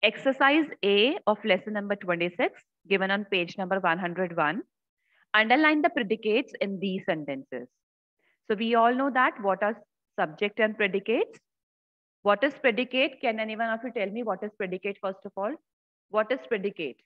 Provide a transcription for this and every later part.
Exercise A of lesson number 26, given on page number 101. Underline the predicates in these sentences. So we all know that what are subject and predicates. What is predicate? Can anyone of you tell me what is predicate first of all? What is predicate?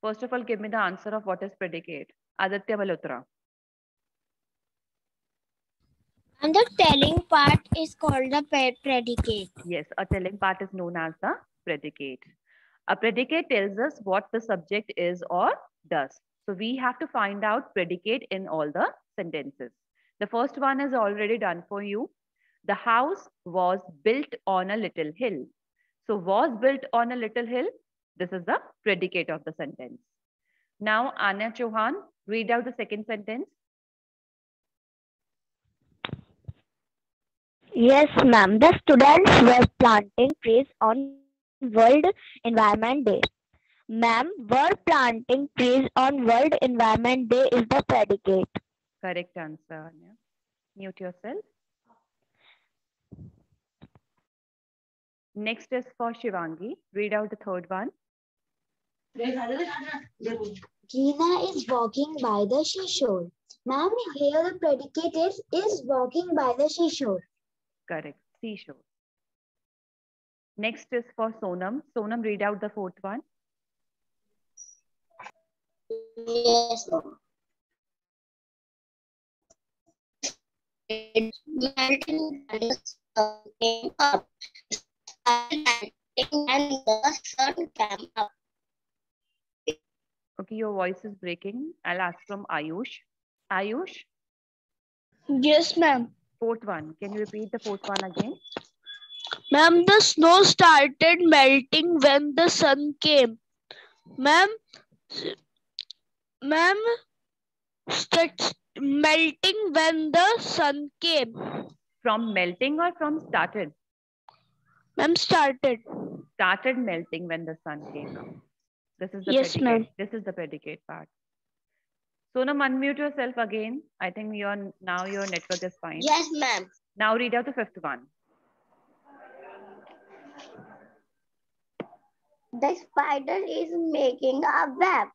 First of all, give me the answer of what is predicate. Aditya Malhotra. And the telling part is called the predicate. Yes, a telling part is known as the predicate. A predicate tells us what the subject is or does. So we have to find out predicate in all the sentences. The first one is already done for you. The house was built on a little hill. So was built on a little hill. This is the predicate of the sentence. Now, Anya Chauhan, read out the second sentence. Yes, ma'am. The students were planting trees on World Environment Day. Ma'am, were planting trees on World Environment Day is the predicate. Correct answer, Anya. Mute yourself. Next is for Shivangi. Read out the third one. Gina is walking by the seashore. Ma'am, here the predicate is walking by the seashore. Correct. Seashore. Next is for Sonam. Sonam, read out the fourth one. Yes, ma'am. Melting came up. And the sun came up. Okay, your voice is breaking. I'll ask from Ayush. Ayush, Yes, ma'am. fourth one. Can you repeat the fourth one again? Ma'am, the snow started melting when the sun came. Ma'am, melting when the sun came. From melting or from started? Ma'am, started. Started melting when the sun came up. This is the Yes, predicate. ma'am. This is the predicate part. Sonam, unmute yourself again. I think now your network is fine. Yes, ma'am. Now read out the fifth one. The spider is making a web.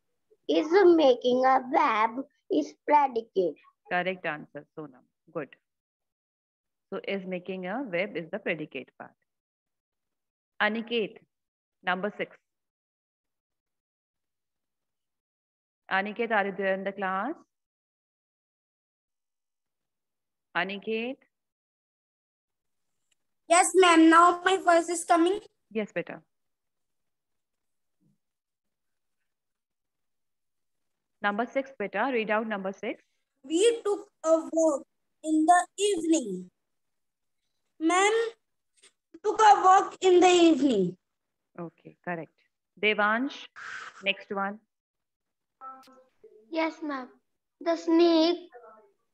Is making a web is predicate. Correct answer, Sonam. Good. So is making a web is the predicate part. Aniket, number 6. Aniket, are you there in the class? Aniket? Yes, ma'am. Now my voice is coming. Yes, beta. Number 6, beta. Read out number 6. We took a walk in the evening. Ma'am, took a walk in the evening. Okay, correct. Devansh, next one. Yes, ma'am. The snake,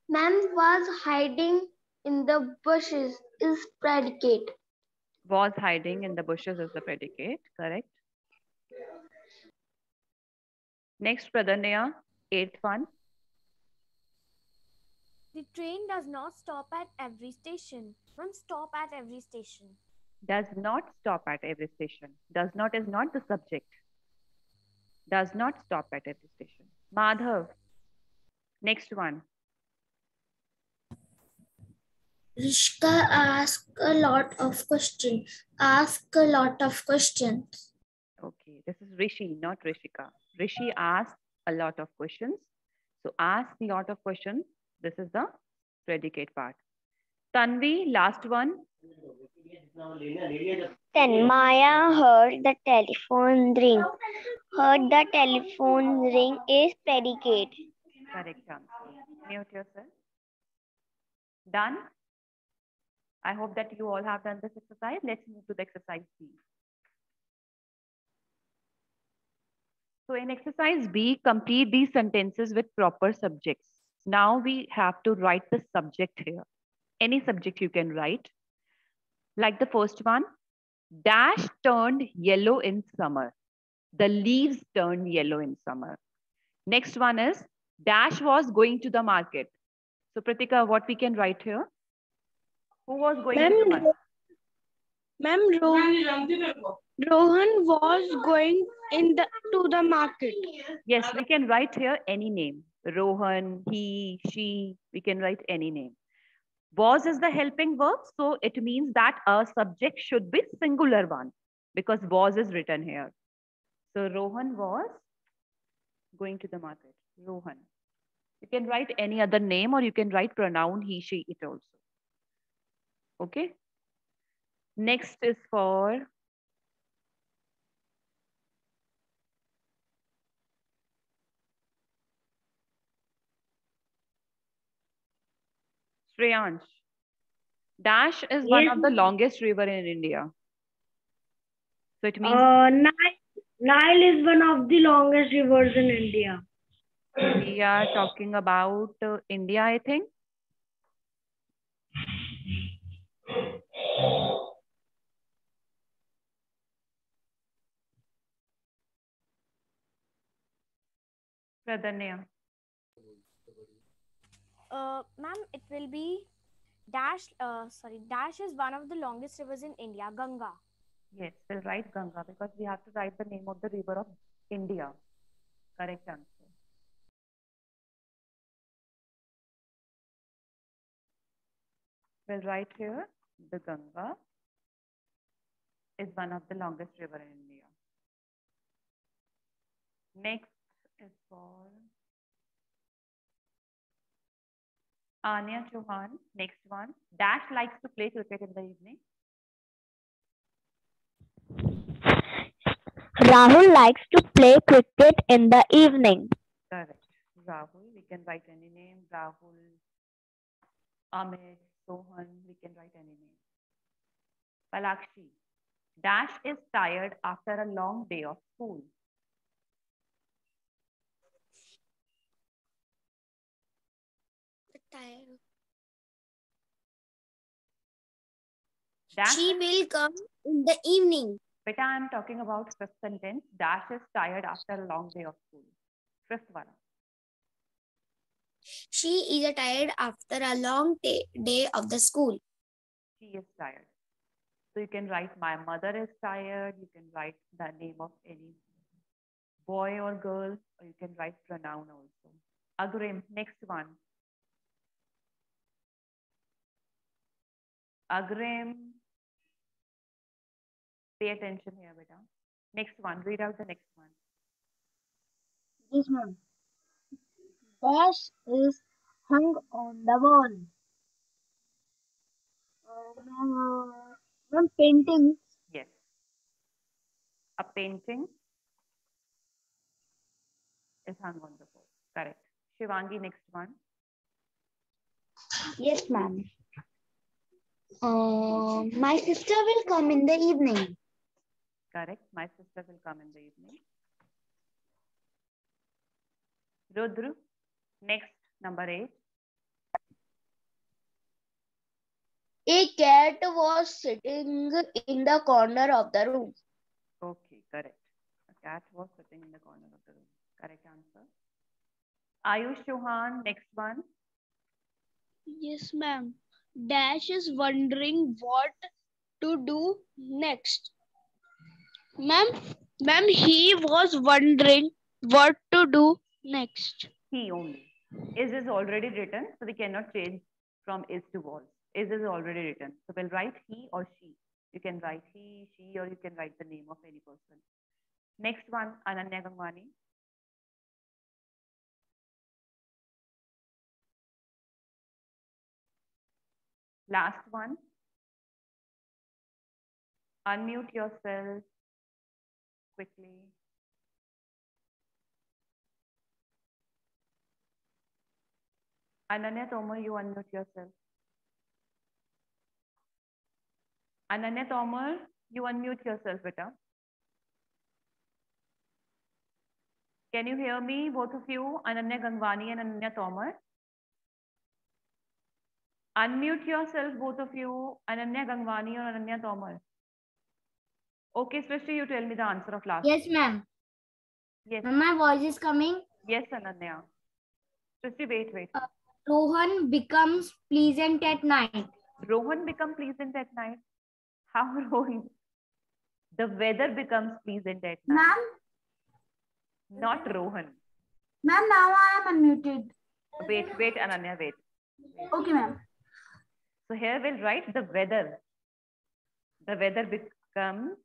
ma'am, was hiding in the bushes is predicate. Was hiding in the bushes is the predicate, correct. Next, Pradanya, 8th one. The train does not stop at every station. Ma'am, stop at every station. Does not stop at every station. Does not is not the subject. Does not stop at every station. Madhav, next one. Rishka asked a lot of questions. Ask a lot of questions. Okay, this is Rishi, not Rishika. Rishi asked a lot of questions. So ask a lot of questions. This is the predicate part. Tanvi, last one. Then Maya heard the telephone ring. Heard the telephone ring is predicate. Correct answer. Mute yourself. Done? I hope that you all have done this exercise. Let's move to the exercise B. So in exercise B, complete these sentences with proper subjects. Now we have to write the subject here. Any subject you can write. Like the first one, dash turned yellow in summer. The leaves turned yellow in summer. Next one is, dash was going to the market. So Pratika, what we can write here? Who was going to the market? Ma'am, Rohan was going to the market. Yes, we can write here any name. Rohan, he, she, we can write any name. Was is the helping verb, so it means that a subject should be singular one because was is written here. So Rohan was going to the market. Rohan. You can write any other name or you can write pronoun he, she, it also. Okay. Next is for Shreyansh. Dash is one of the longest river in India. So it means Nile is one of the longest rivers in India. we are talking about India, I think. Pradanya. Ma'am, it will be Dash. Dash is one of the longest rivers in India, Ganga. Yes, we'll write Ganga because we have to write the name of the river of India. Correct answer. We'll write here the Ganga is one of the longest river in India. Next is for Anya Chauhan. Next one. Dash likes to play cricket in the evening. Rahul likes to play cricket in the evening. Correct. Rahul. We can write any name. Rahul, Amit, Sohan. We can write any name. Palakshi. Dash is tired after a long day of school. Tired. Dash. She will come in the evening. Beta, I'm talking about fifth sentence. Dash is tired after a long day of school. Fifth one. She is tired after a long day of the school. She is tired. So you can write my mother is tired. You can write the name of any boy or girl, or you can write pronoun also. Agrim, next one. Agrim. Pay attention here, beta. Next one. Read out the next one. Yes, ma'am. Dash is hung on the wall. Ma'am, painting. Yes. A painting is hung on the wall. Correct. Shivangi, next one. Yes, ma'am. My sister will come in the evening. Correct. My sister will come in the evening. Rudra, next, number 8. A cat was sitting in the corner of the room. Okay, correct. A cat was sitting in the corner of the room. Correct answer. Ayush Chauhan, next one. Yes, ma'am. Dash is wondering what to do next. Ma'am, he was wondering what to do next. He only. Is already written, so we cannot change from is to was. Is already written. So we'll write he or she. You can write he, she, or you can write the name of any person. Next one, Ananya Gangwani. Last one. Unmute yourself quickly. Ananya Tomar, you unmute yourself. Ananya Tomar, you unmute yourself, beta. Can you hear me, both of you, Ananya Gangwani and Ananya Tomar? Unmute yourself, both of you, Ananya Gangwani or Ananya Tomar. Okay, Srishti, you tell me the answer of last. Yes, ma'am. Yes. My voice is coming. Yes, Ananya. Srishti, wait. Rohan becomes pleasant at night. Rohan become pleasant at night. How, Rohan? The weather becomes pleasant at night. Ma'am, Not Rohan. ma'am, now I am unmuted. Wait, Ananya, wait. Okay, ma'am. So here we'll write the weather. The weather becomes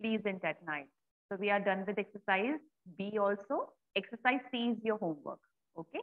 pleasant at night. So we are done with exercise B also. Exercise C is your homework. Okay.